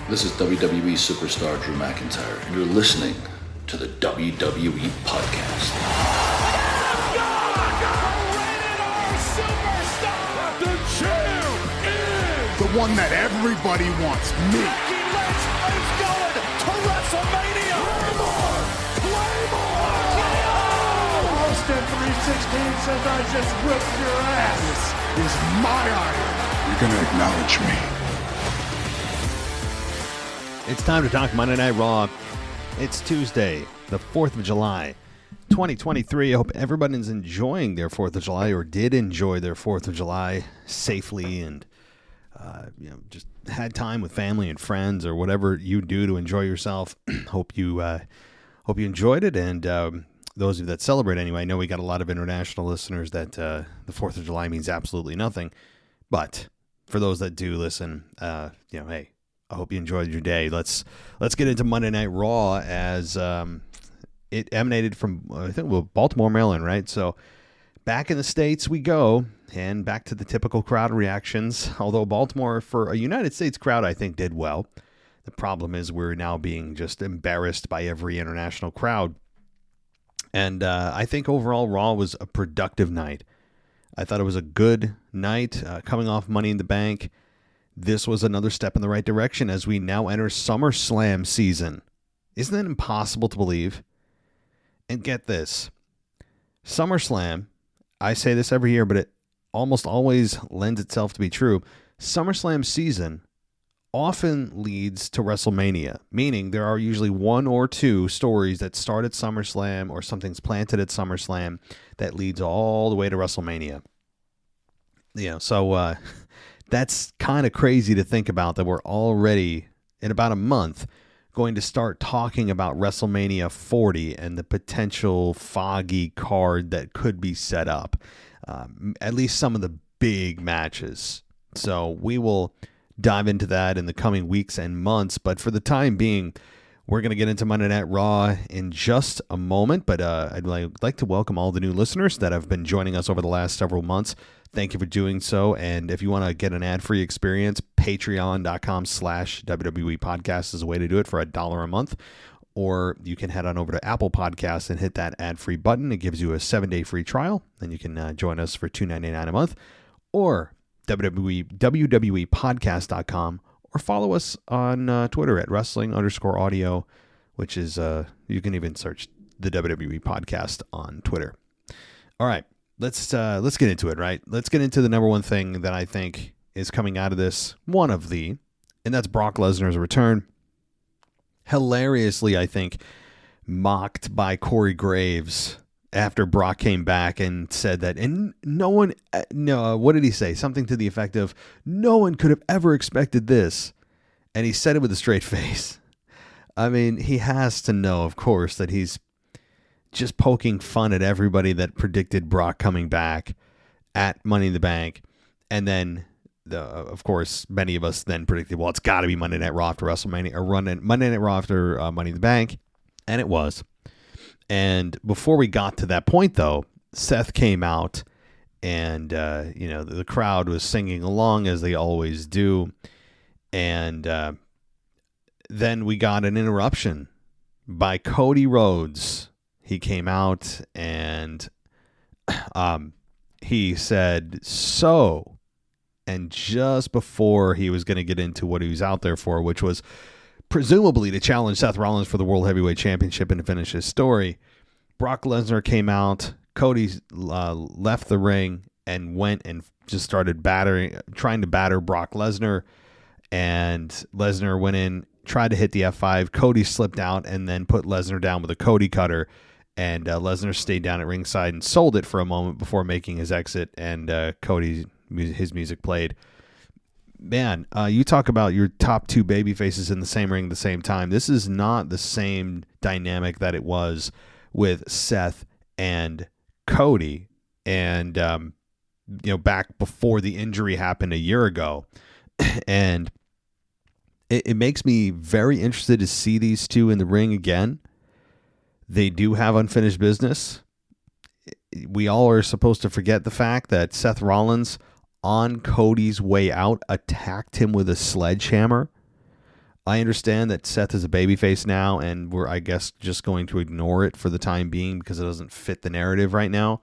This is WWE superstar Drew McIntyre, and you're listening to the WWE Podcast. The champ is the one that everybody wants, me. Becky Lynch is going to WrestleMania. Claymore! Austin 316 says I just whipped your ass. This is my iron. You're going to acknowledge me. It's time to talk Monday Night Raw. It's Tuesday, the 4th of July, 2023. I hope everybody's enjoying their 4th of July or did enjoy their 4th of July safely and just had time with family and friends or whatever you do to enjoy yourself. Hope you enjoyed it. And those of you that celebrate anyway, I know we got a lot of international listeners that the 4th of July means absolutely nothing. But for those that do listen, hey, I hope you enjoyed your day. Let's get into Monday Night Raw as it emanated from, Baltimore, Maryland, right? So back in the States we go, and back to the typical crowd reactions. Although Baltimore, for a United States crowd, I think did well. The problem is we're now being just embarrassed by every international crowd. And I think overall Raw was a productive night. I thought it was a good night coming off Money in the Bank. This was another step in the right direction as we now enter SummerSlam season. Isn't that impossible to believe? And get this. SummerSlam, I say this every year, but it almost always lends itself to be true. SummerSlam season often leads to WrestleMania, meaning there are usually one or two stories that start at SummerSlam or something's planted at SummerSlam that leads all the way to WrestleMania. So that's kind of crazy to think about, that we're already, in about a month, going to start talking about WrestleMania 40 and the potential foggy card that could be set up. At least some of the big matches. So we will dive into that in the coming weeks and months. But for the time being, we're going to get into Monday Night Raw in just a moment. But I'd like to welcome all the new listeners that have been joining us over the last several months. Thank you for doing so. And if you want to get an ad-free experience, patreon.com/WWE podcast is a way to do it for $1 a month. Or you can head on over to Apple Podcasts and hit that ad-free button. It gives you a 7-day free trial. Then you can join us for $2.99 a month. Or WWEpodcast.com, or follow us on Twitter at wrestling_audio, which is, you can even search the WWE podcast on Twitter. All right. Let's get into it, right? Let's get into the number one thing that I think is coming out of this, and that's Brock Lesnar's return. Hilariously, I think, mocked by Corey Graves after Brock came back and said that, and what did he say? Something to the effect of, no one could have ever expected this. And he said it with a straight face. I mean, he has to know, of course, that he's just poking fun at everybody that predicted Brock coming back at Money in the Bank. And then, of course, many of us then predicted, well, it's got to be Monday Night Raw after WrestleMania, or Monday Night Raw after Money in the Bank. And it was. And before we got to that point, though, Seth came out and, the crowd was singing along as they always do. And then we got an interruption by Cody Rhodes. He came out and he said, so, and just before he was going to get into what he was out there for, which was presumably to challenge Seth Rollins for the World Heavyweight Championship and to finish his story, Brock Lesnar came out. Cody left the ring and went and just started trying to batter Brock Lesnar. And Lesnar went in, tried to hit the F5. Cody slipped out and then put Lesnar down with a Cody cutter. And Lesnar stayed down at ringside and sold it for a moment before making his exit. And his music played. Man, you talk about your top two baby faces in the same ring at the same time. This is not the same dynamic that it was with Seth and Cody. And, back before the injury happened a year ago. And it makes me very interested to see these two in the ring again. They do have unfinished business. We all are supposed to forget the fact that Seth Rollins, on Cody's way out, attacked him with a sledgehammer. I understand that Seth is a babyface now, and we're, I guess, just going to ignore it for the time being because it doesn't fit the narrative right now.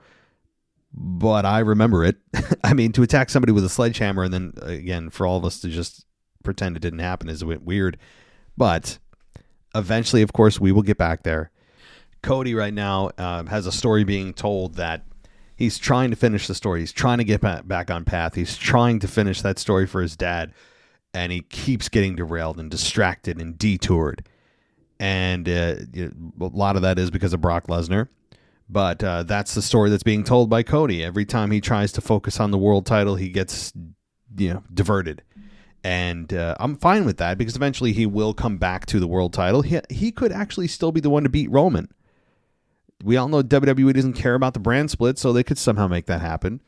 But I remember it. I mean, to attack somebody with a sledgehammer and then, again, for all of us to just pretend it didn't happen is a bit weird. But eventually, of course, we will get back there. Cody right now has a story being told that he's trying to finish the story. He's trying to get back on path. He's trying to finish that story for his dad. And he keeps getting derailed and distracted and detoured. And a lot of that is because of Brock Lesnar. But that's the story that's being told by Cody. Every time he tries to focus on the world title, he gets diverted. And I'm fine with that because eventually he will come back to the world title. He could actually still be the one to beat Roman. We all know WWE doesn't care about the brand split, so they could somehow make that happen.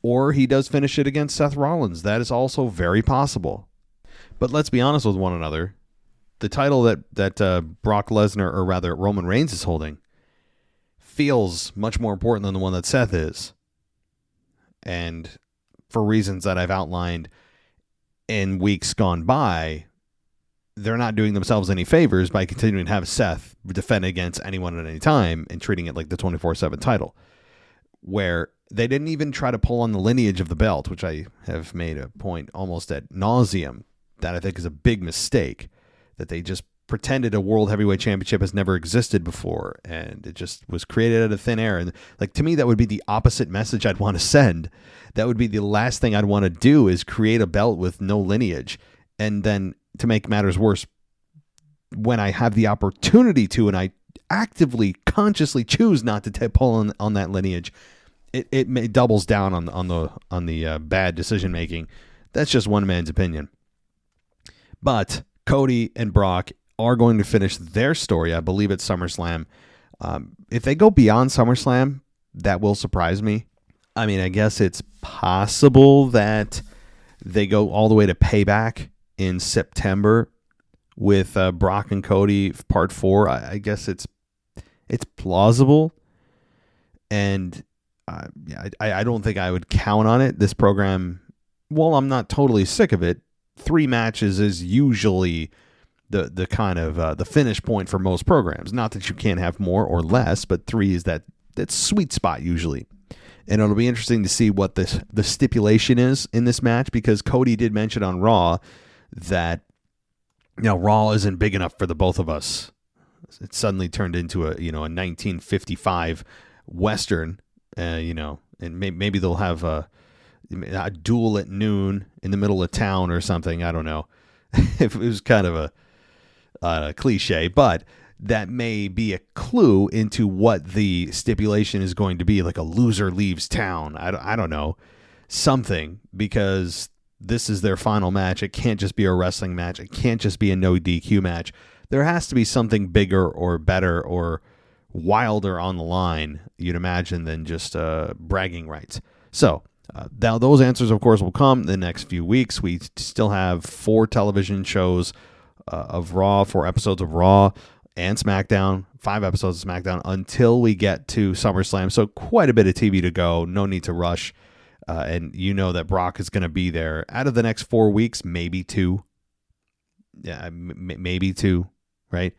Or he does finish it against Seth Rollins. That is also very possible. But let's be honest with one another. The title that Brock Lesnar, or rather Roman Reigns, is holding feels much more important than the one that Seth is. And for reasons that I've outlined in weeks gone by, they're not doing themselves any favors by continuing to have Seth defend against anyone at any time and treating it like the 24/7 title, where they didn't even try to pull on the lineage of the belt, which I have made a point almost ad nauseum. That I think is a big mistake, that they just pretended a World Heavyweight Championship has never existed before, and it just was created out of thin air. And like, to me, that would be the opposite message I'd want to send. That would be the last thing I'd want to do, is create a belt with no lineage. And then, to make matters worse, when I have the opportunity to, and I actively, consciously choose not to pull on that lineage, it doubles down on the bad decision making. That's just one man's opinion. But Cody and Brock are going to finish their story, I believe, at SummerSlam. If they go beyond SummerSlam, that will surprise me. I mean, I guess it's possible that they go all the way to Payback in September with Brock and Cody Part 4. I guess it's plausible. And I don't think I would count on it. This program, while I'm not totally sick of it, 3 matches is usually the kind of the finish point for most programs. Not that you can't have more or less, but 3 is that sweet spot usually. And it'll be interesting to see what the stipulation is in this match, because Cody did mention on Raw that Raw isn't big enough for the both of us. It suddenly turned into a 1955 Western, and maybe they'll have a duel at noon in the middle of town or something. I don't know. It was kind of a cliche, but that may be a clue into what the stipulation is going to be, like a loser leaves town. I don't know. Something, because this is their final match. It can't just be a wrestling match. It can't just be a no DQ match. There has to be something bigger or better or wilder on the line, you'd imagine, than just bragging rights. So, now those answers, of course, will come in the next few weeks. We still have 4 television shows of Raw, 4 episodes of Raw and SmackDown, 5 episodes of SmackDown until we get to SummerSlam. So quite a bit of TV to go. No need to rush. And you know that Brock is going to be there. Out of the next 4 weeks, maybe 2. Yeah, maybe 2, right?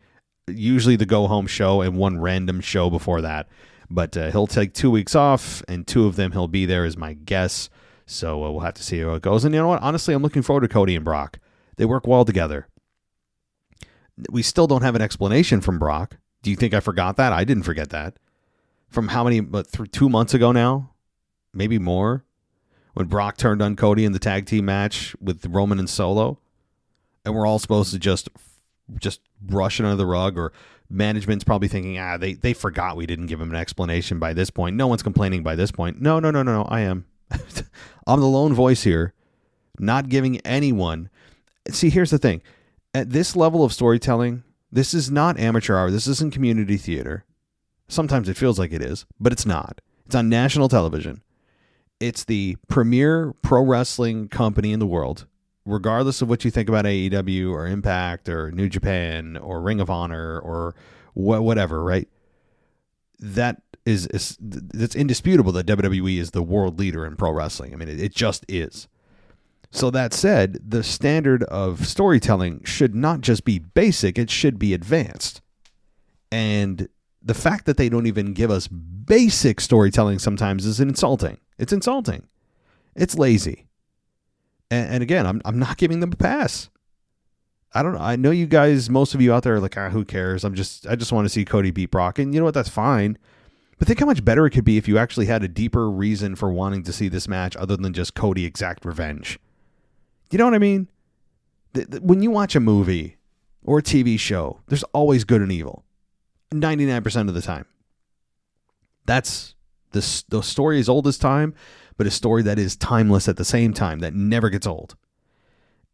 Usually the go-home show and 1 random show before that. But he'll take 2 weeks off, and 2 of them he'll be there is my guess. So we'll have to see how it goes. And you know what? Honestly, I'm looking forward to Cody and Brock. They work well together. We still don't have an explanation from Brock. Do you think I forgot that? I didn't forget that. From how many, but 2 months ago now? Maybe more? When Brock turned on Cody in the tag team match with Roman and Solo? And we're all supposed to just brush it under the rug, or management's probably thinking, they forgot we didn't give him an explanation by this point. No one's complaining by this point. No, I am. I'm the lone voice here, not giving anyone. See, here's the thing. At this level of storytelling, this is not amateur hour. This isn't community theater. Sometimes it feels like it is, but it's not. It's on national television. It's the premier pro wrestling company in the world, regardless of what you think about AEW or Impact or New Japan or Ring of Honor or whatever, right? That's indisputable that WWE is the world leader in pro wrestling. I mean, it just is. So that said, the standard of storytelling should not just be basic, it should be advanced. And the fact that they don't even give us basic storytelling sometimes is insulting. It's insulting. It's lazy. And again, I'm not giving them a pass. I don't know. I know you guys, most of you out there are like, who cares? I just want to see Cody beat Brock. And you know what? That's fine. But think how much better it could be if you actually had a deeper reason for wanting to see this match other than just Cody exact revenge. You know what I mean? When you watch a movie or a TV show, there's always good and evil. 99% of the time. That's the story is old as time, but a story that is timeless at the same time, that never gets old.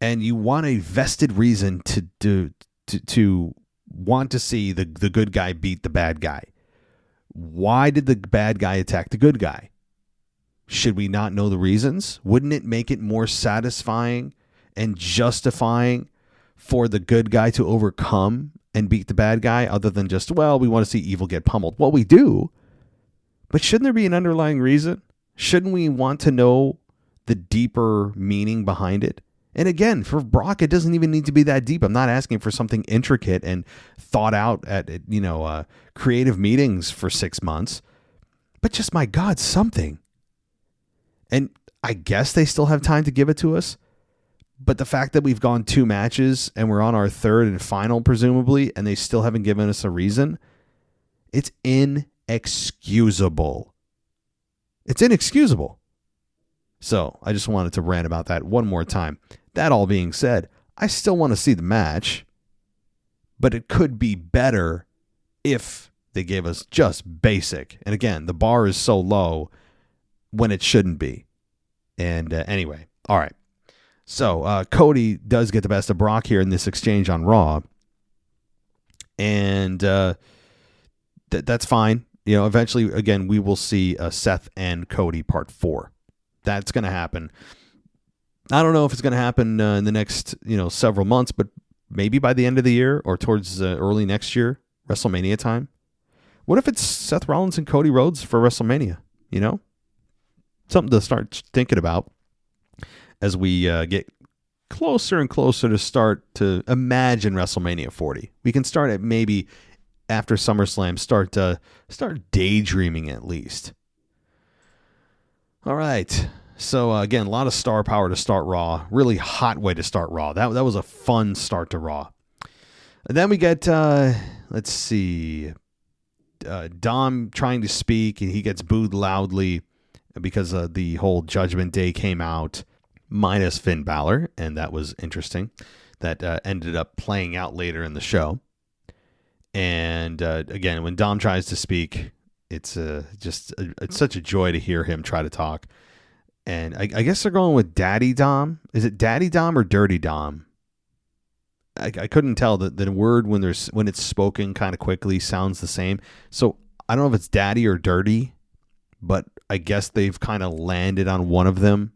And you want a vested reason to want to see the good guy beat the bad guy. Why did the bad guy attack the good guy? Should we not know the reasons? Wouldn't it make it more satisfying and justifying for the good guy to overcome and beat the bad guy other than just, well, we want to see evil get pummeled? Well, we do. But shouldn't there be an underlying reason? Shouldn't we want to know the deeper meaning behind it? And again, for Brock, it doesn't even need to be that deep. I'm not asking for something intricate and thought out at, creative meetings for 6 months. But just, my God, something. And I guess they still have time to give it to us. But the fact that we've gone 2 matches and we're on our third and final, presumably, and they still haven't given us a reason, it's inexcusable. It's inexcusable. So I just wanted to rant about that one more time. That all being said, I still want to see the match, but it could be better if they gave us just basic. And again, the bar is so low when it shouldn't be. And anyway, all right. So Cody does get the best of Brock here in this exchange on Raw. And that's fine. Eventually, again, we will see Seth and Cody part 4. That's going to happen. I don't know if it's going to happen in the next, several months, but maybe by the end of the year or towards early next year, WrestleMania time. What if it's Seth Rollins and Cody Rhodes for WrestleMania? Something to start thinking about as we get closer and closer to start to imagine WrestleMania 40. We can start at maybe after SummerSlam, start daydreaming at least. All right. So, again, a lot of star power to start Raw. Really hot way to start Raw. That was a fun start to Raw. And then we get, let's see, Dom trying to speak, and he gets booed loudly because the whole Judgment Day came out, minus Finn Balor, and that was interesting. That ended up playing out later in the show. And, again, when Dom tries to speak, it's such a joy to hear him try to talk. And I guess they're going with Daddy Dom. Is it Daddy Dom or Dirty Dom? I couldn't tell. The word when it's spoken kind of quickly sounds the same. So I don't know if it's Daddy or Dirty, but I guess they've kind of landed on one of them.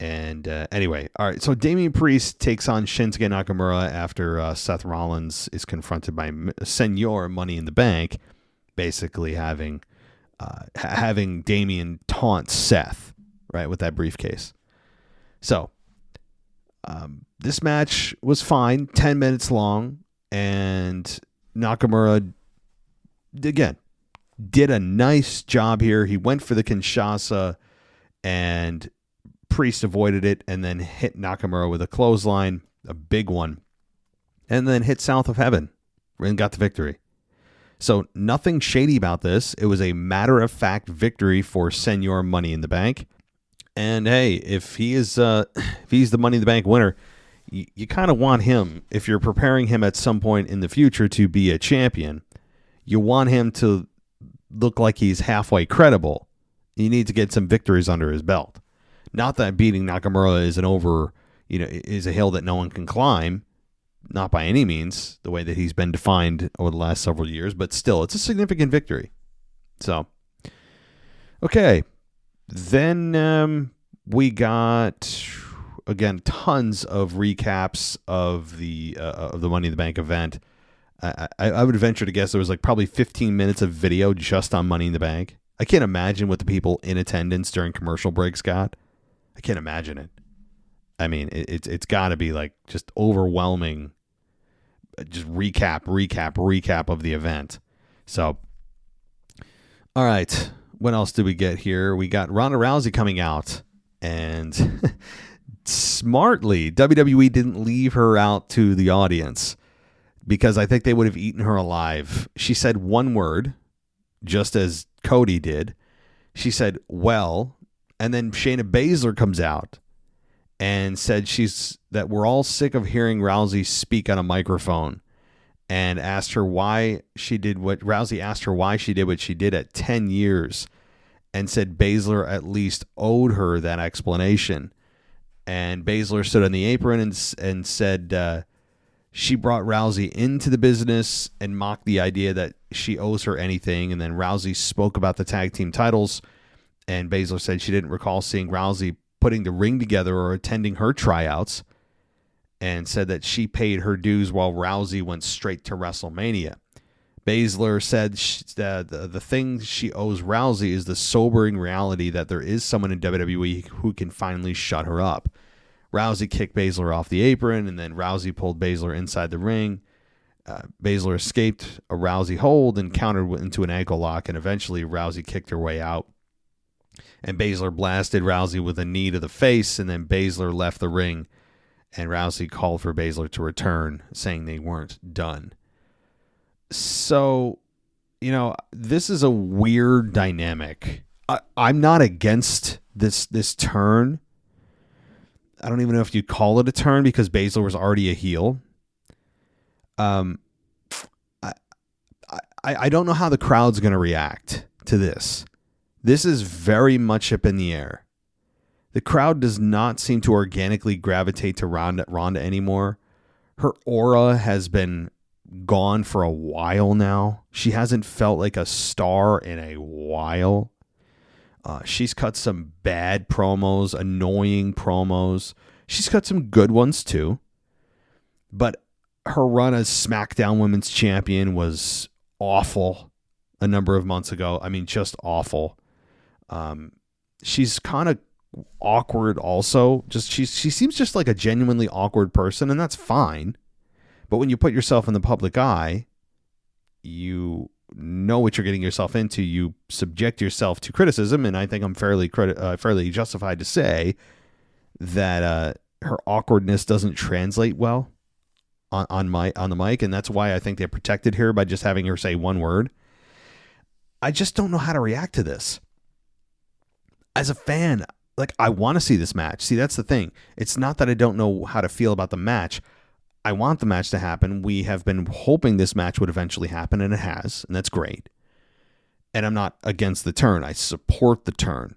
And anyway, all right. So Damian Priest takes on Shinsuke Nakamura after Seth Rollins is confronted by Senor Money in the Bank, basically having Damian taunt Seth. Right, with that briefcase. So, this match was fine, 10 minutes long, and Nakamura, again, did a nice job here. He went for the Kinshasa, and Priest avoided it, and then hit Nakamura with a clothesline, a big one, and then hit South of Heaven, and got the victory. So, nothing shady about this. It was a matter-of-fact victory for Senor Money in the Bank. And hey, if he's the Money in the Bank winner, you kind of want him, if you're preparing him at some point in the future to be a champion, you want him to look like he's halfway credible. You need to get some victories under his belt. Not that beating Nakamura is a hill that no one can climb. Not by any means, the way that he's been defined over the last several years, but still, it's a significant victory. So, okay. Then we got, again, tons of recaps of the Money in the Bank event. I would venture to guess there was probably 15 minutes of video just on Money in the Bank. I can't imagine what the people in attendance during commercial breaks got. I can't imagine it. I mean, it's got to be like just overwhelming. Just recap of the event. So, all right, what else did we get here? We got Ronda Rousey coming out, and smartly, WWE didn't leave her out to the audience because I think they would have eaten her alive. She said one word, just as Cody did. She said, well, and then Shayna Baszler comes out and said that we're all sick of hearing Rousey speak on a microphone, and asked her why she did what Rousey asked her why she did what she did at 10 years, and said Baszler at least owed her that explanation. And Baszler stood on the apron and said she brought Rousey into the business and mocked the idea that she owes her anything. And then Rousey spoke about the tag team titles, and Baszler said she didn't recall seeing Rousey putting the ring together or attending her tryouts, and said that she paid her dues while Rousey went straight to WrestleMania. Baszler said the thing she owes Rousey is the sobering reality that there is someone in WWE who can finally shut her up. Rousey kicked Baszler off the apron, and then Rousey pulled Baszler inside the ring. Baszler escaped a Rousey hold and countered into an ankle lock, and eventually Rousey kicked her way out. And Baszler blasted Rousey with a knee to the face, and then Baszler left the ring, and Rousey called for Baszler to return, saying they weren't done. So, this is a weird dynamic. I'm not against this turn. I don't even know if you'd call it a turn because Baszler was already a heel. I don't know how the crowd's going to react to this. This is very much up in the air. The crowd does not seem to organically gravitate to Ronda anymore. Her aura has been gone for a while now. She hasn't felt like a star in a while. She's cut some bad promos, annoying promos. She's cut some good ones too. But her run as SmackDown Women's Champion was awful a number of months ago. I mean, just awful. She's kind of awkward also. She seems just like a genuinely awkward person, and that's fine. But when you put yourself in the public eye, you know what you're getting yourself into. You subject yourself to criticism, and I think I'm fairly justified to say that her awkwardness doesn't translate well on the mic, and that's why I think they protected her by just having her say one word. I just don't know how to react to this. As a fan, I want to see this match. See, that's the thing. It's not that I don't know how to feel about the match. I want the match to happen. We have been hoping this match would eventually happen, and it has, and that's great. And I'm not against the turn. I support the turn.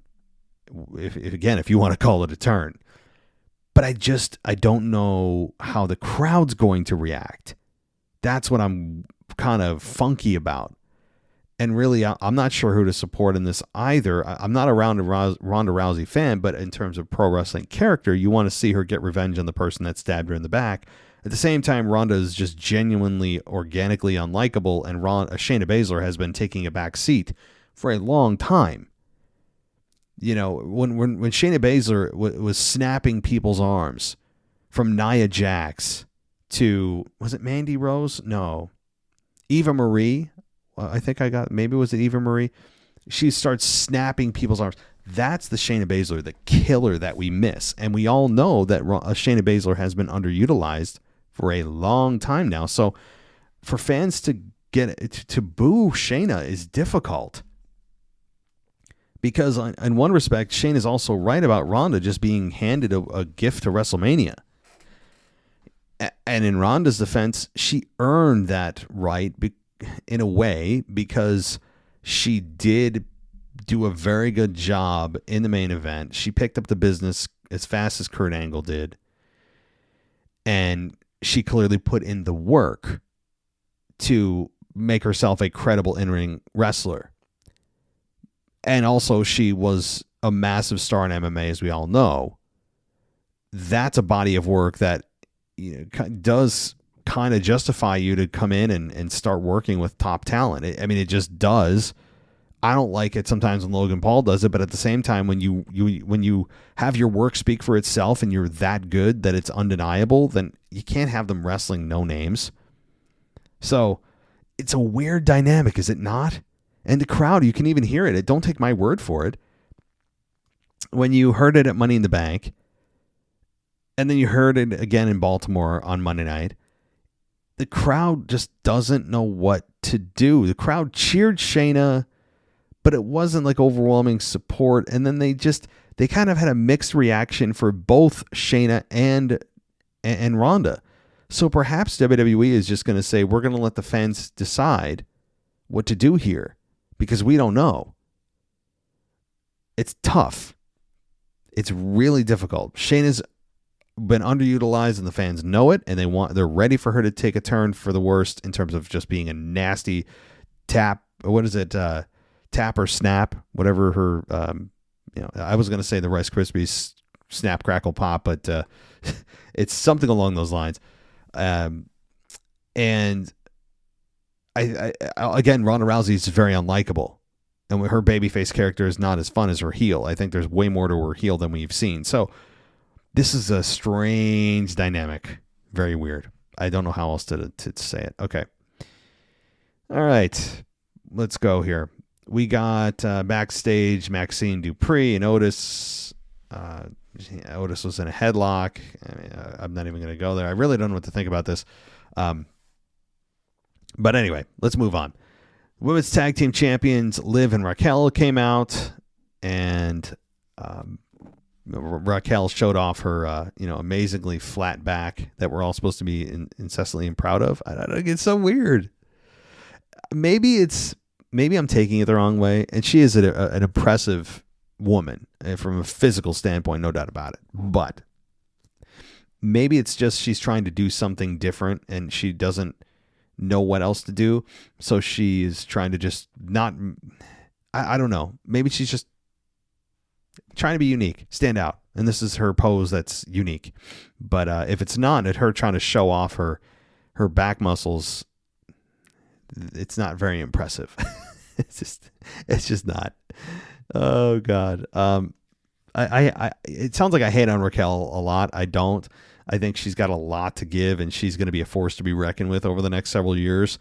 If you want to call it a turn. But I don't know how the crowd's going to react. That's what I'm kind of funky about. And really, I'm not sure who to support in this either. I'm not a Ronda Rousey fan, but in terms of pro wrestling character, you want to see her get revenge on the person that stabbed her in the back. At the same time, Ronda is just genuinely, organically unlikable, and Shayna Baszler has been taking a back seat for a long time. When Shayna Baszler was snapping people's arms, from Nia Jax to, was it Mandy Rose? No. Eva Marie? I think maybe was it Eva Marie? She starts snapping people's arms. That's the Shayna Baszler, the killer that we miss. And we all know that Shayna Baszler has been underutilized for a long time now. So for fans to boo Shayna is difficult. Because in one respect, Shane is also right about Ronda just being handed a gift to WrestleMania. And in Ronda's defense, she earned that right in a way because she did do a very good job in the main event. She picked up the business as fast as Kurt Angle did. And she clearly put in the work to make herself a credible in-ring wrestler. And also, she was a massive star in MMA, as we all know. That's a body of work that does kind of justify you to come in and start working with top talent. It just does. I don't like it sometimes when Logan Paul does it, but at the same time, when you have your work speak for itself and you're that good that it's undeniable, then you can't have them wrestling no names. So it's a weird dynamic, is it not? And the crowd, you can even hear it. Don't take my word for it. When you heard it at Money in the Bank, and then you heard it again in Baltimore on Monday night, the crowd just doesn't know what to do. The crowd cheered Shayna, but it wasn't like overwhelming support. And then they kind of had a mixed reaction for both Shayna and Ronda. So perhaps WWE is just going to say, we're going to let the fans decide what to do here because we don't know. It's tough. It's really difficult. Shayna's been underutilized and the fans know it, and they're ready for her to take a turn for the worst in terms of just being a nasty tap. What is it? Tap or snap, whatever her, I was going to say the Rice Krispies snap, crackle, pop, but it's something along those lines. And I again, Ronda Rousey is very unlikable, and her babyface character is not as fun as her heel. I think there's way more to her heel than we've seen. So this is a strange dynamic, very weird. I don't know how else to say it. Okay, all right, let's go here. We got backstage Maxine Dupree and Otis. Otis was in a headlock. I'm not even going to go there. I really don't know what to think about this. But anyway, let's move on. Women's Tag Team Champions Liv and Raquel came out, and Raquel showed off her amazingly flat back that we're all supposed to be incessantly proud of. I don't know, it's so weird. Maybe I'm taking it the wrong way, and she is an impressive woman from a physical standpoint, no doubt about it. But maybe it's just she's trying to do something different, and she doesn't know what else to do, so she's trying to just not. I don't know. Maybe she's just trying to be unique, stand out, and this is her pose that's unique. But if it's not, her trying to show off her back muscles, it's not very impressive. it's just not. Oh God. It sounds like I hate on Raquel a lot. I don't. I think she's got a lot to give, and she's going to be a force to be reckoned with over the next several years.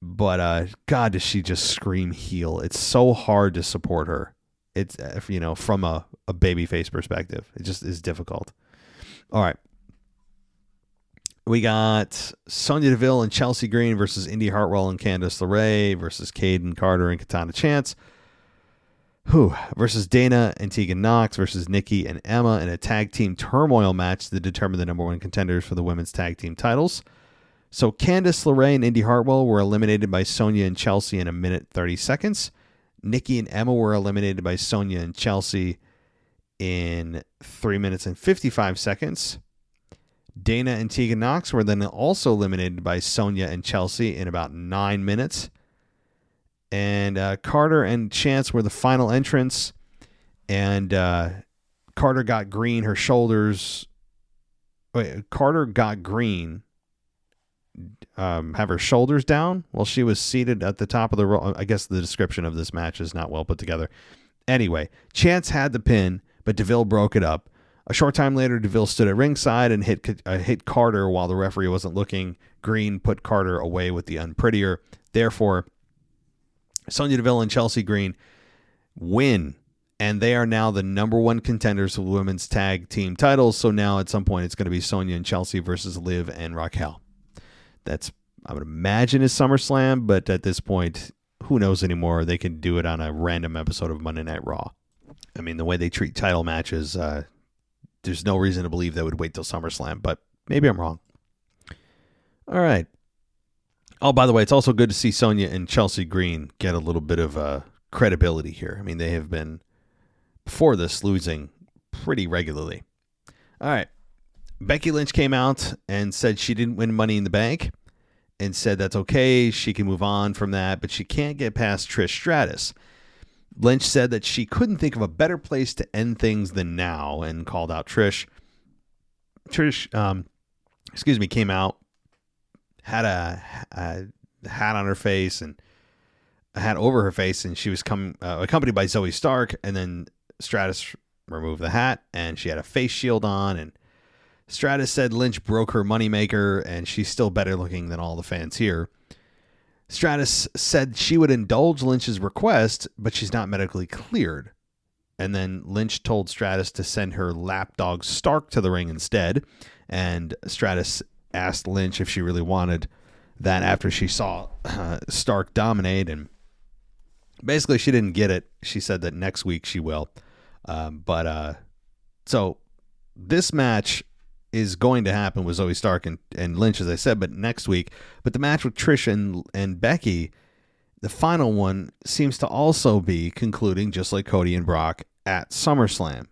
But God, does she just scream heel? It's so hard to support her. It's from a babyface perspective, it just is difficult. All right. We got Sonya Deville and Chelsea Green versus Indy Hartwell and Candice LeRae versus Caden Carter and Katana Chance. Versus Dana and Tegan Nox versus Nikki and Emma in a tag team turmoil match to determine the number one contenders for the women's tag team titles. So Candice LeRae and Indy Hartwell were eliminated by Sonya and Chelsea in 1:30 seconds. Nikki and Emma were eliminated by Sonya and Chelsea in 3 minutes and 55 seconds. Dana and Tegan Nox were then also eliminated by Sonya and Chelsea in about 9 minutes. And Carter and Chance were the final entrants. And Carter got Green her shoulders. Carter got Green have her shoulders down while she was seated at the top of the row. I guess the description of this match is not well put together. Anyway, Chance had the pin, but Deville broke it up. A short time later, Deville stood at ringside and hit Carter while the referee wasn't looking. Green put Carter away with the unprettier. Therefore, Sonya Deville and Chelsea Green win, and they are now the number one contenders for the women's tag team titles. So now at some point it's going to be Sonya and Chelsea versus Liv and Raquel. That's, I would imagine, is SummerSlam, but at this point, who knows anymore? They can do it on a random episode of Monday Night Raw. I mean, the way they treat title matches, there's no reason to believe they would wait till SummerSlam, but maybe I'm wrong. All right. Oh, by the way, it's also good to see Sonya and Chelsea Green get a little bit of credibility here. I mean, they have been, before this, losing pretty regularly. All right. Becky Lynch came out and said she didn't win Money in the Bank and said that's okay. She can move on from that, but she can't get past Trish Stratus. Lynch said that she couldn't think of a better place to end things than now and called out Trish. Trish, came out, had a hat on her face and hat over her face, and she was accompanied by Zoe Stark, and then Stratus removed the hat, and she had a face shield on, and Stratus said Lynch broke her moneymaker, and she's still better looking than all the fans here. Stratus said she would indulge Lynch's request, but she's not medically cleared. And then Lynch told Stratus to send her lapdog Stark to the ring instead, and Stratus asked Lynch if she really wanted that after she saw Stark dominate, and basically she didn't get it. She said that next week she will. So this match is going to happen with Zoe Stark and Lynch, as I said, but next week. But the match with Trish and Becky, the final one, seems to also be concluding, just like Cody and Brock, at SummerSlam.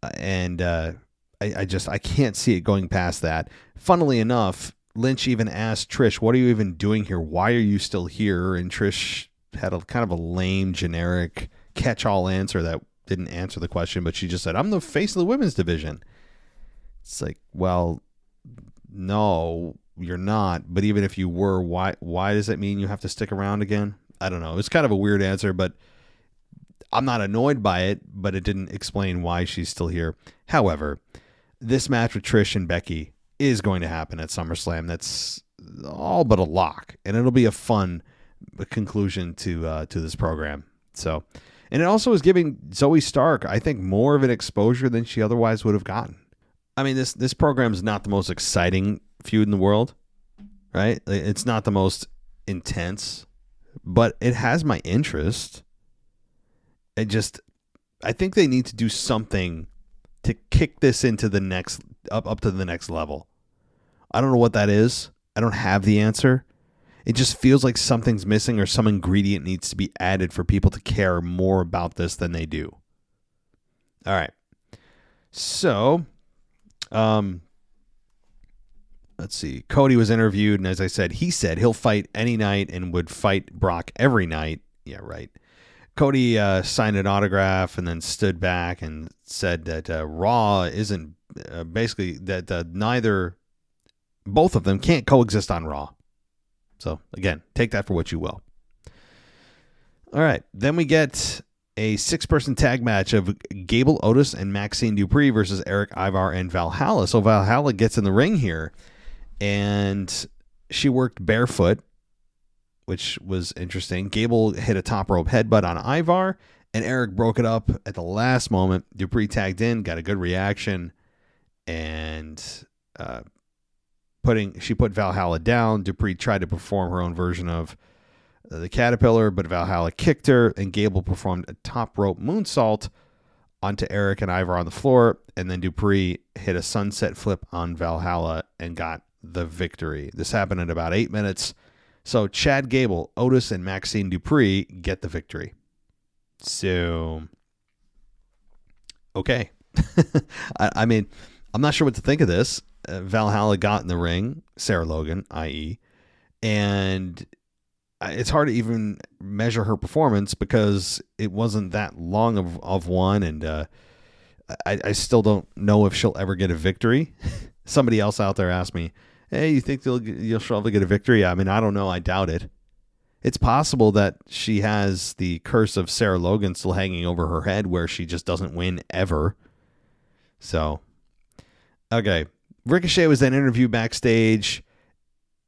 I can't see it going past that. Funnily enough, Lynch even asked Trish, "What are you even doing here? Why are you still here?" And Trish had a kind of a lame, generic, catch-all answer that didn't answer the question, but she just said, "I'm the face of the women's division." It's like, well, no, you're not. But even if you were, why does that mean you have to stick around again? I don't know. It's kind of a weird answer, but I'm not annoyed by it, but it didn't explain why she's still here. However, this match with Trish and Becky is going to happen at SummerSlam. That's all but a lock, and it'll be a fun conclusion to this program. So, and it also is giving Zoe Stark, I think, more of an exposure than she otherwise would have gotten. I mean, this program is not the most exciting feud in the world, right? It's not the most intense, but it has my interest. I think they need to do something to kick this into the next up to the next level. I don't know what that is. I don't have the answer. It just feels like something's missing or some ingredient needs to be added for people to care more about this than they do. All right. So, let's see. Cody was interviewed, and as I said, he said he'll fight any night and would fight Brock every night. Yeah, right. Cody signed an autograph and then stood back and said that Raw isn't basically that both of them can't coexist on Raw. So again, take that for what you will. All right, then we get a 6-person tag match of Gable Otis and Maxine Dupree versus Eric Ivar and Valhalla. So Valhalla gets in the ring here, and she worked barefoot, which was interesting. Gable hit a top rope headbutt on Ivar, and Eric broke it up at the last moment. Dupree tagged in, got a good reaction, and she put Valhalla down. Dupree tried to perform her own version of the Caterpillar, but Valhalla kicked her, and Gable performed a top rope moonsault onto Eric and Ivar on the floor, and then Dupree hit a sunset flip on Valhalla and got the victory. This happened in about 8 minutes. So Chad Gable, Otis, and Maxine Dupree get the victory. So, okay. I mean, I'm not sure what to think of this. Valhalla got in the ring, Sarah Logan, i.e., and it's hard to even measure her performance because it wasn't that long of one, and I still don't know if she'll ever get a victory. Somebody else out there asked me, "Hey, you think you'll probably get a victory?" I mean, I don't know. I doubt it. It's possible that she has the curse of Sarah Logan still hanging over her head where she just doesn't win ever. So, okay. Ricochet was then interviewed backstage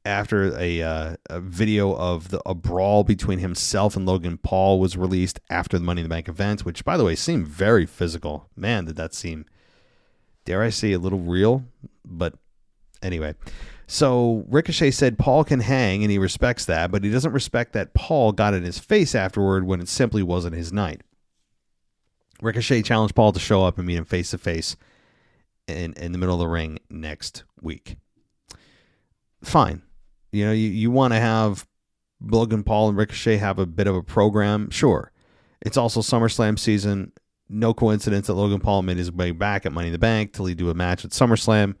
after a video of a brawl between himself and Logan Paul was released after the Money in the Bank event, which, by the way, seemed very physical. Man, did that seem, dare I say, a little real? But anyway, so Ricochet said Paul can hang, and he respects that, but he doesn't respect that Paul got in his face afterward when it simply wasn't his night. Ricochet challenged Paul to show up and meet him face-to-face in the middle of the ring next week. Fine. You know, you want to have Logan Paul and Ricochet have a bit of a program? Sure. It's also SummerSlam season. No coincidence that Logan Paul made his way back at Money in the Bank to lead to a match at SummerSlam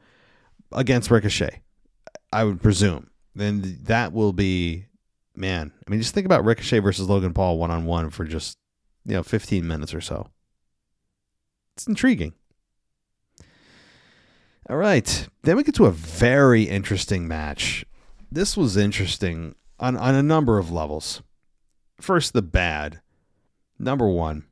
against Ricochet, I would presume. Then that will be, man, I mean, just think about Ricochet versus Logan Paul one-on-one for just, 15 minutes or so. It's intriguing. All right. Then we get to a very interesting match. This was interesting on a number of levels. first, the bad. Number one,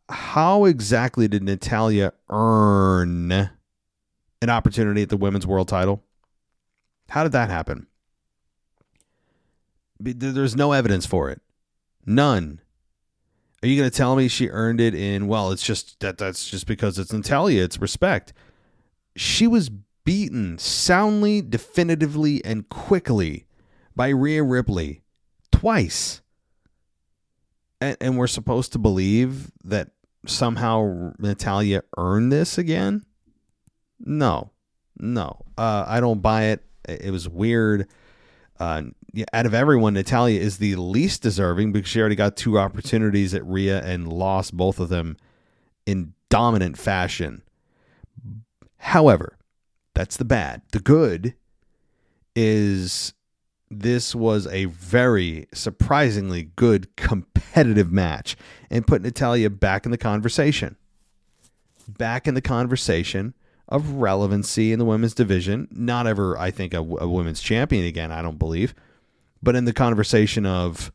how exactly did Natalya earn an opportunity at the women's world title? How did that happen? There's no evidence for it. None. Are you going to tell me she earned it in, well, it's just that's just because it's Natalya, it's respect. She was beaten soundly, definitively, and quickly by Rhea Ripley twice. And we're supposed to believe that somehow Natalya earned this again? No. I don't buy it. It was weird. Out of everyone, Natalya is the least deserving because she already got 2 opportunities at Rhea and lost both of them in dominant fashion. However, that's the bad. The good is this was a very surprisingly good competitive match and put Natalya back in the conversation. Back in the conversation of relevancy in the women's division. Not ever, I think, a women's champion again, I don't believe. But in the conversation of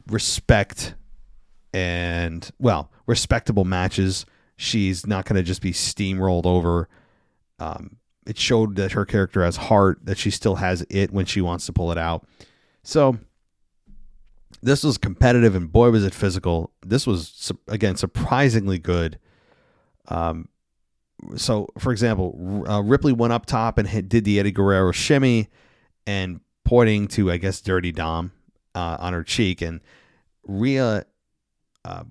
respect and, well, respectable matches. She's not going to just be steamrolled over. It showed that her character has heart, that she still has it when she wants to pull it out. So this was competitive, and boy, was it physical. This was, again, surprisingly good. So, for example, Ripley went up top and did the Eddie Guerrero shimmy and pointing to, I guess, Dirty Dom on her cheek. And Rhea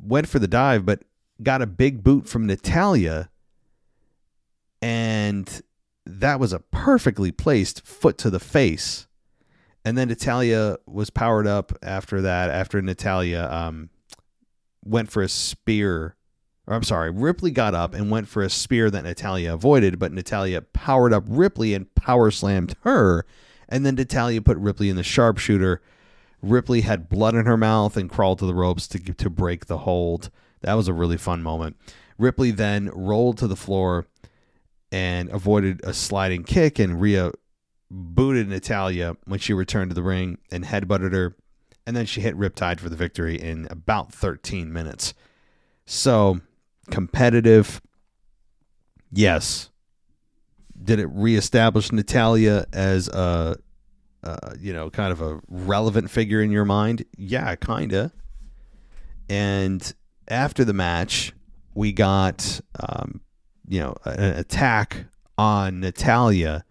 went for the dive, but got a big boot from Natalya. And that was a perfectly placed foot to the face. And then Natalya was powered up after that, after Natalya went for a spear. Or I'm sorry, Ripley got up and went for a spear that Natalya avoided, but Natalya powered up Ripley and power slammed her. And then Natalya put Ripley in the sharpshooter. Ripley had blood in her mouth and crawled to the ropes to break the hold. That was a really fun moment. Ripley then rolled to the floor and avoided a sliding kick, and Rhea booted Natalya when she returned to the ring and headbutted her. And then she hit Riptide for the victory in about 13 minutes. So, competitive, yes. Did it reestablish Natalya as a, kind of a relevant figure in your mind? Yeah, kind of. And after the match, we got, an attack on Natalya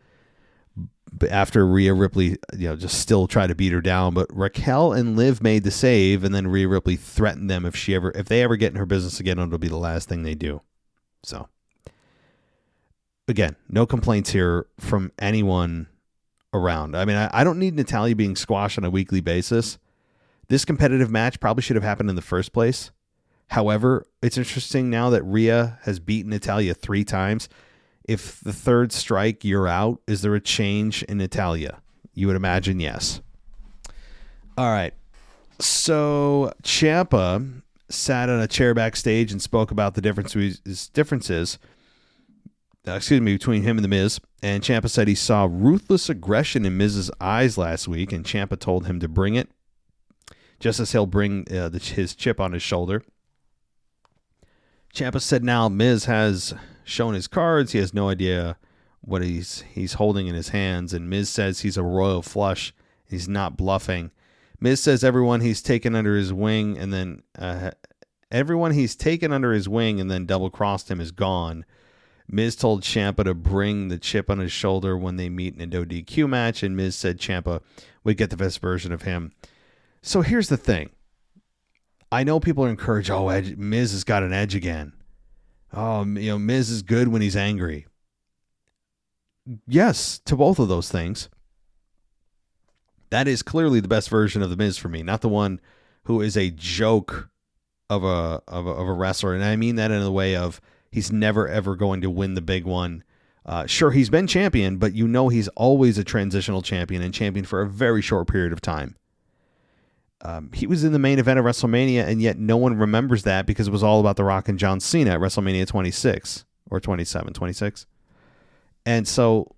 after Rhea Ripley, just still tried to beat her down. But Raquel and Liv made the save, and then Rhea Ripley threatened them if they ever get in her business again, it'll be the last thing they do. So, again, no complaints here from anyone around. I mean, I don't need Natalya being squashed on a weekly basis. This competitive match probably should have happened in the first place. However, it's interesting now that Rhea has beaten Natalya 3 times. If the third strike, you're out, is there a change in Natalya? You would imagine yes. All right. So Ciampa sat on a chair backstage and spoke about the differences between him and The Miz. And Ciampa said he saw ruthless aggression in Miz's eyes last week, and Ciampa told him to bring it, just as he'll bring his chip on his shoulder. Ciampa said now Miz has shown his cards. He has no idea what he's holding in his hands. And Miz says he's a royal flush. He's not bluffing. Miz says everyone he's taken under his wing and then double-crossed him is gone. Miz told Ciampa to bring the chip on his shoulder when they meet in a no DQ match, and Miz said Ciampa would get the best version of him. So here's the thing. I know people are encouraged, Miz has got an edge again. Oh, Miz is good when he's angry. Yes, to both of those things. That is clearly the best version of the Miz for me, not the one who is a joke of a wrestler. And I mean that in the way of he's never, ever going to win the big one. Sure, he's been champion, but he's always a transitional champion and champion for a very short period of time. He was in the main event of WrestleMania, and yet no one remembers that because it was all about The Rock and John Cena at WrestleMania 26 or 27, 26. And so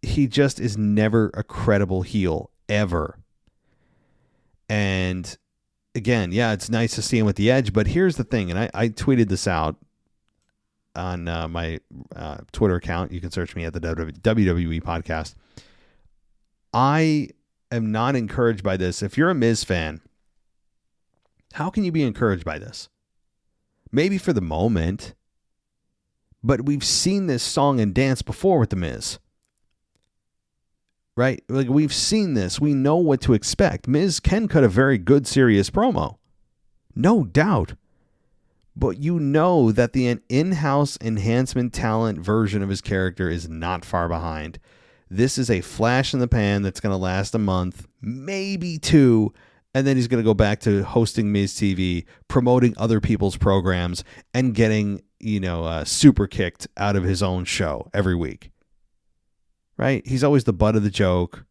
he just is never a credible heel, ever. And again, yeah, it's nice to see him with the edge, but here's the thing, and I tweeted this out on my Twitter account. You can search me at the WWE podcast. I am not encouraged by this. If you're a Miz fan, how can you be encouraged by this? Maybe for the moment, but we've seen this song and dance before with the Miz. Right? Like, we've seen this. We know what to expect. Miz can cut a very good, serious promo. No doubt. But you know that the in-house enhancement talent version of his character is not far behind. This is a flash in the pan that's going to last a month, maybe 2, and then he's going to go back to hosting Miz TV, promoting other people's programs, and getting, super kicked out of his own show every week. Right? He's always the butt of the joke.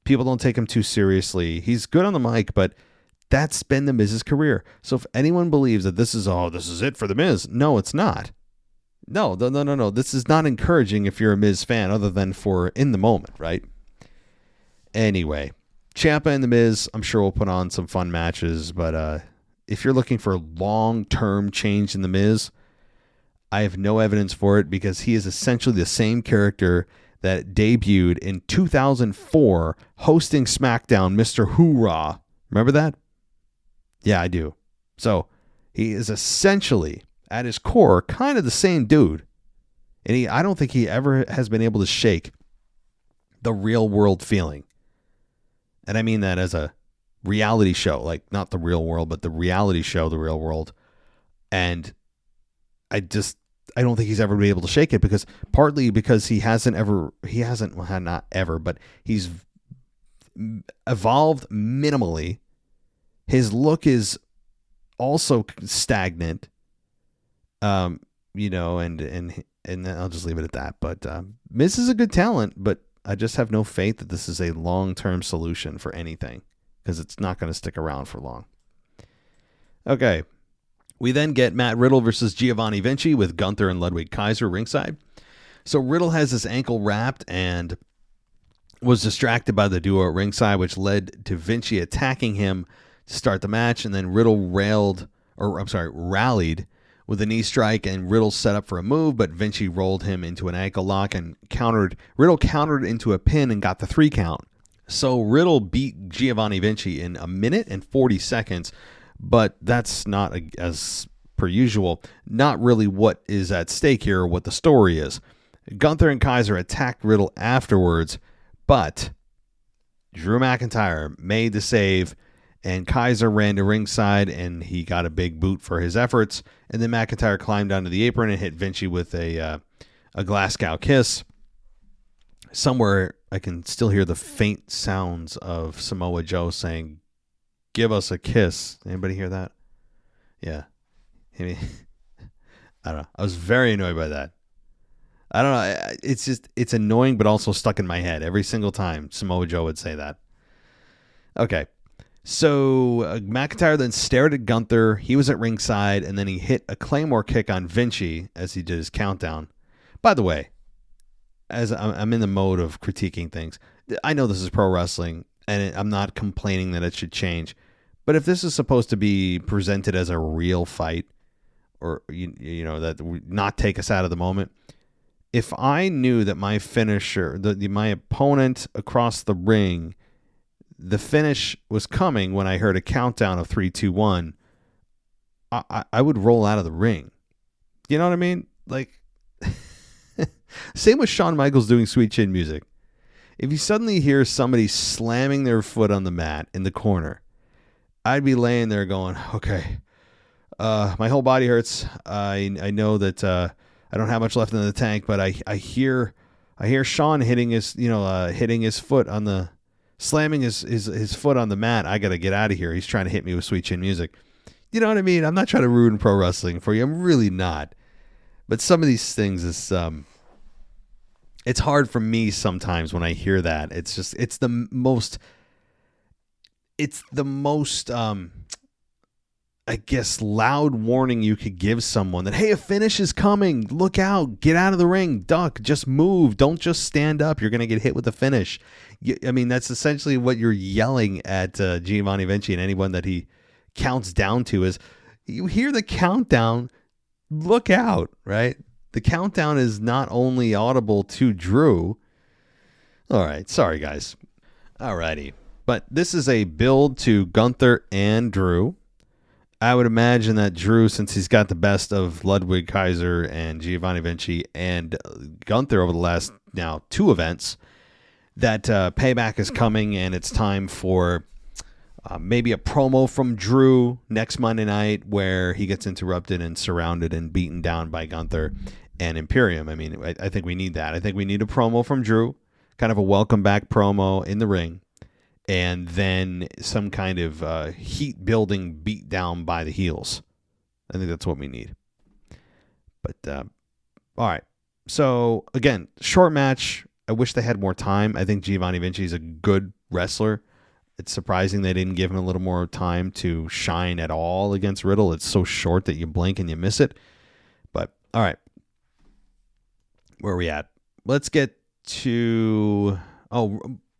People don't take him too seriously. He's good on the mic, but that's been the Miz's career. So if anyone believes that this is it for the Miz, no, it's not. No. This is not encouraging if you're a Miz fan, other than for in the moment, right? Anyway, Ciampa and the Miz, I'm sure we'll put on some fun matches, but if you're looking for long-term change in the Miz, I have no evidence for it, because he is essentially the same character that debuted in 2004 hosting SmackDown, Mr. Hoorah. Remember that? Yeah, I do. So he is essentially, at his core, kind of the same dude. And I don't think he ever has been able to shake the real world feeling. And I mean that as a reality show, like not the real world, but the reality show, the real world. And I don't think he's ever been able to shake it, because he's evolved minimally. His look is also stagnant, and I'll just leave it at that. But Miz is a good talent, but I just have no faith that this is a long-term solution for anything, because it's not going to stick around for long. Okay. We then get Matt Riddle versus Giovanni Vinci with Gunther and Ludwig Kaiser ringside. So Riddle has his ankle wrapped and was distracted by the duo at ringside, which led to Vinci attacking him to start the match. And then Riddle rallied with a knee strike, and Riddle set up for a move, but Vinci rolled him into an ankle lock and Riddle countered into a pin and got the 3 count. So Riddle beat Giovanni Vinci in 1 minute and 40 seconds. But that's not, as per usual, not really what is at stake here or what the story is. Gunther and Kaiser attacked Riddle afterwards, but Drew McIntyre made the save, and Kaiser ran to ringside, and he got a big boot for his efforts. And then McIntyre climbed onto the apron and hit Vinci with a Glasgow kiss. Somewhere I can still hear the faint sounds of Samoa Joe saying, "Give us a kiss." Anybody hear that? Yeah. I don't know. I was very annoyed by that. I don't know. It's annoying, but also stuck in my head every single time Samoa Joe would say that. Okay. So McIntyre then stared at Gunther. He was at ringside, and then he hit a Claymore kick on Vinci as he did his countdown. By the way, as I'm in the mode of critiquing things, I know this is pro wrestling, and I'm not complaining that it should change. But if this is supposed to be presented as a real fight, or that would not take us out of the moment, if I knew that my finisher, my opponent across the ring, the finish was coming when I heard a countdown of 3, 2, 1, I would roll out of the ring. You know what I mean? Like, same with Shawn Michaels doing Sweet Chin Music. If you suddenly hear somebody slamming their foot on the mat in the corner, I'd be laying there going, okay, my whole body hurts. I know that I don't have much left in the tank, but I hear Shawn hitting his foot on the, slamming his foot on the mat. I got to get out of here. He's trying to hit me with Sweet Chin Music. You know what I mean? I'm not trying to ruin pro wrestling for you. I'm really not. But some of these things is, it's hard for me sometimes when I hear that. It's the most, I I guess, loud warning you could give someone that, hey, a finish is coming. Look out. Get out of the ring. Duck. Just move. Don't just stand up. You're going to get hit with a finish. I mean, that's essentially what you're yelling at Giovanni Vinci and anyone that he counts down to is, you hear the countdown. Look out, right? The countdown is not only audible to Drew. All right. Sorry, guys. All righty. But this is a build to Gunther and Drew. I would imagine that Drew, since he's got the best of Ludwig Kaiser and Giovanni Vinci and Gunther over the last now 2 events, that Payback is coming and it's time for maybe a promo from Drew next Monday night where he gets interrupted and surrounded and beaten down by Gunther and Imperium. I mean, I think we need that. I think we need a promo from Drew, kind of a welcome back promo in the ring. And then some kind of heat building beat down by the heels. I think that's what we need. But, all right. So, again, short match. I wish they had more time. I think Giovanni Vinci is a good wrestler. It's surprising they didn't give him a little more time to shine at all against Riddle. It's so short that you blink and you miss it. But, all right. Where are we at? Let's get to...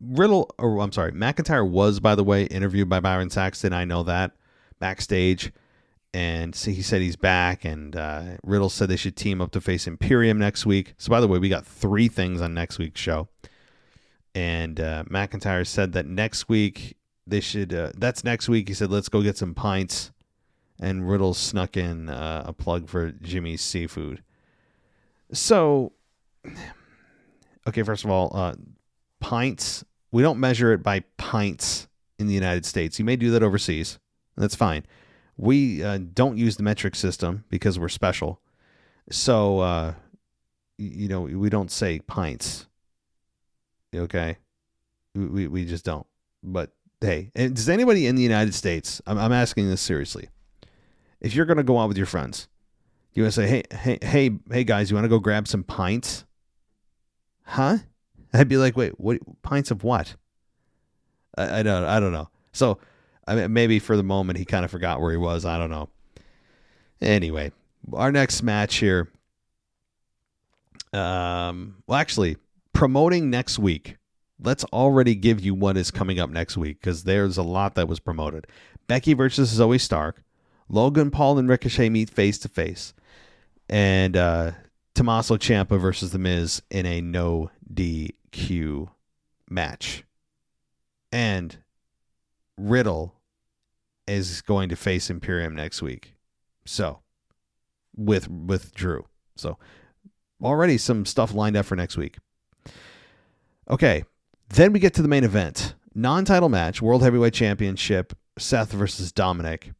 McIntyre was, by the way, interviewed by Byron Saxton. I know that backstage. And so he said he's back. And Riddle said they should team up to face Imperium next week. So, by the way, we got 3 things on next week's show. And McIntyre said that next week they should, that's next week. He said, let's go get some pints. And Riddle snuck in a plug for Jimmy's Seafood. So, okay, first of all, pints. We don't measure it by pints in the United States. You may do that overseas. That's fine. We don't use the metric system because we're special. So, we don't say pints. Okay? We just don't. But, hey, and does anybody in the United States, I'm asking this seriously, if you're going to go out with your friends, you want to say, hey, guys, you want to go grab some pints? Huh? I'd be like, wait, what? Pints of what? I don't know. So, I mean, maybe for the moment he kind of forgot where he was. I don't know. Anyway, our next match here. Actually, promoting next week. Let's already give you what is coming up next week because there's a lot that was promoted. Becky versus Zoe Stark. Logan Paul and Ricochet meet face to face, and Tommaso Ciampa versus The Miz in a no DQ match. And Riddle is going to face Imperium next week. So, with Drew. So, already some stuff lined up for next week. Okay, then we get to the main event. Non-title match, World Heavyweight Championship, Seth versus Dominick.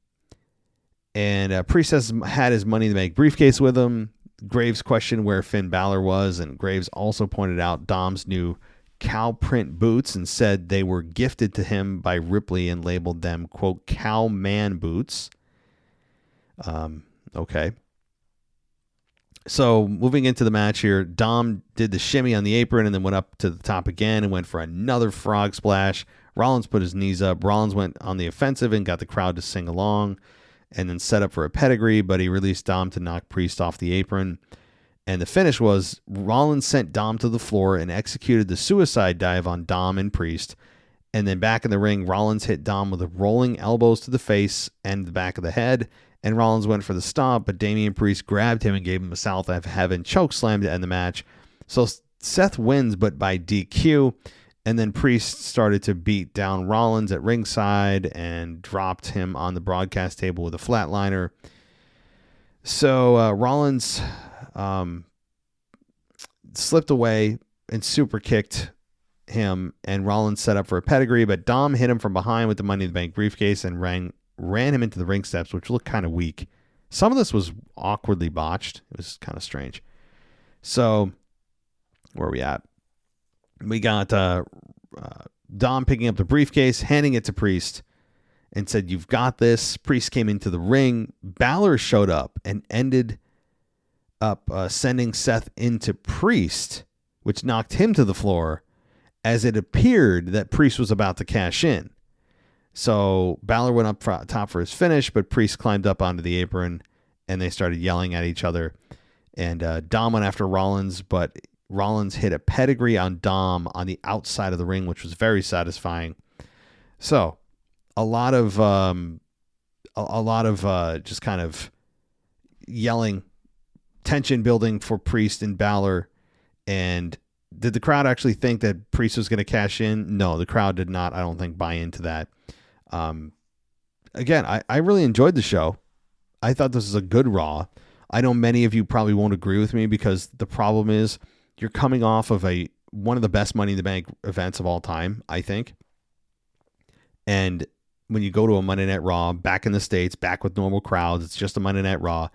And Priest has had his Money in the Bank briefcase with him. Graves questioned where Finn Balor was, and Graves also pointed out Dom's new cow print boots and said they were gifted to him by Ripley and labeled them, quote, cow man boots. Okay. So moving into the match here, Dom did the shimmy on the apron and then went up to the top again and went for another frog splash. Rollins put his knees up. Rollins went on the offensive and got the crowd to sing along and then set up for a pedigree, but he released Dom to knock Priest off the apron. And the finish was Rollins sent Dom to the floor and executed the suicide dive on Dom and Priest. And then back in the ring, Rollins hit Dom with rolling elbows to the face and the back of the head. And Rollins went for the stomp, but Damian Priest grabbed him and gave him a South of Heaven choke slam to end the match. So Seth wins, but by DQ. And then Priest started to beat down Rollins at ringside and dropped him on the broadcast table with a flatliner. So Rollins slipped away and super kicked him, and Rollins set up for a pedigree, but Dom hit him from behind with the Money in the Bank briefcase and ran him into the ring steps, which looked kind of weak. Some of this was awkwardly botched. It was kind of strange. So, where are we at? We got Dom picking up the briefcase, handing it to Priest, and said, "You've got this." Priest came into the ring. Balor showed up and ended up sending Seth into Priest, which knocked him to the floor, as it appeared that Priest was about to cash in. So Balor went up top for his finish, but Priest climbed up onto the apron and they started yelling at each other. And Dom went after Rollins, but Rollins hit a pedigree on Dom on the outside of the ring, which was very satisfying. So a lot of just kind of yelling, tension building for Priest and Balor. And did the crowd actually think that Priest was going to cash in? No, the crowd did not, I don't think, buy into that. Again, I really enjoyed the show. I thought this was a good Raw. I know many of you probably won't agree with me because the problem is you're coming off of one of the best Money in the Bank events of all time, I think. And when you go to a Monday Night Raw, back in the States, back with normal crowds, it's just a Monday Night Raw,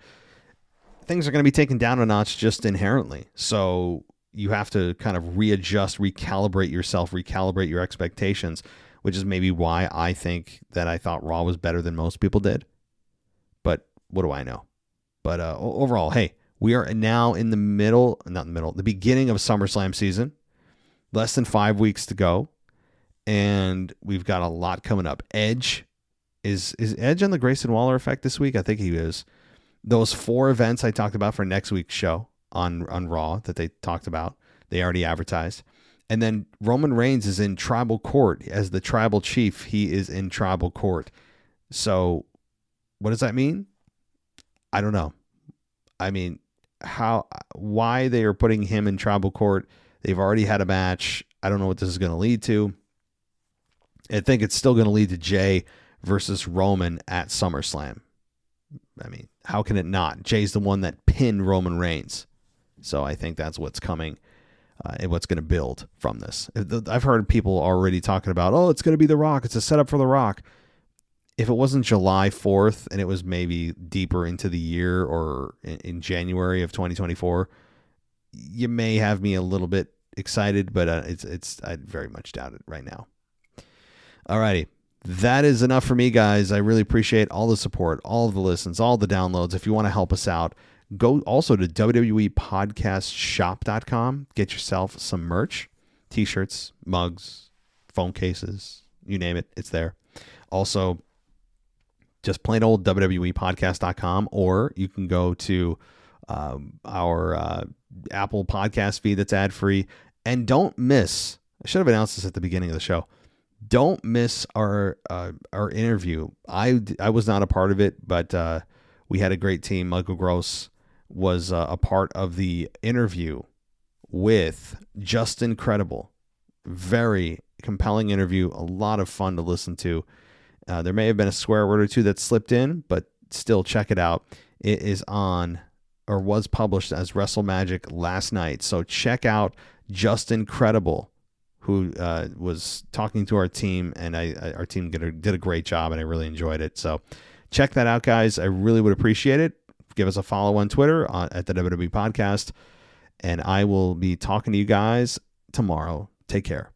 things are going to be taken down a notch just inherently. So you have to kind of readjust, recalibrate yourself, recalibrate your expectations, which is maybe why I think that I thought Raw was better than most people did. But what do I know? But overall, hey, we are now in the beginning of SummerSlam season. Less than 5 weeks to go. And we've got a lot coming up. Edge. Is Edge on the Grayson Waller effect this week? I think he is. Those 4 events I talked about for next week's show on Raw that they talked about, they already advertised. And then Roman Reigns is in Tribal Court as the Tribal Chief. He is in Tribal Court. So what does that mean? I don't know. I mean, why they are putting him in Tribal Court? They've already had a match. I don't know what this is going to lead to. I think it's still going to lead to Jay versus Roman at SummerSlam. I mean, how can it not? Jay's the one that pinned Roman Reigns. So I think that's what's coming and what's going to build from this. I've heard people already talking about, oh, it's going to be The Rock. It's a setup for The Rock. If it wasn't July 4th and it was maybe deeper into the year or in January of 2024, you may have me a little bit excited, but I very much doubt it right now. Alrighty. That is enough for me, guys. I really appreciate all the support, all of the listens, all the downloads. If you want to help us out, go also to WWEpodcastshop.com. Get yourself some merch, t-shirts, mugs, phone cases, you name it. It's there. Also, just plain old WWEpodcast.com, or you can go to our Apple podcast feed that's ad-free. And don't miss, I should have announced this at the beginning of the show, don't miss our interview. I was not a part of it, but we had a great team. Michael Gross was a part of the interview with Justin Credible. Very compelling interview, a lot of fun to listen to. There may have been a swear word or two that slipped in, but still check it out. It is on, or was published as WrestleMagic last night. So check out Justin Credible, who was talking to our team, and our team did a great job, and I really enjoyed it. So check that out, guys. I really would appreciate it. Give us a follow on Twitter at the WWE Podcast, and I will be talking to you guys tomorrow. Take care.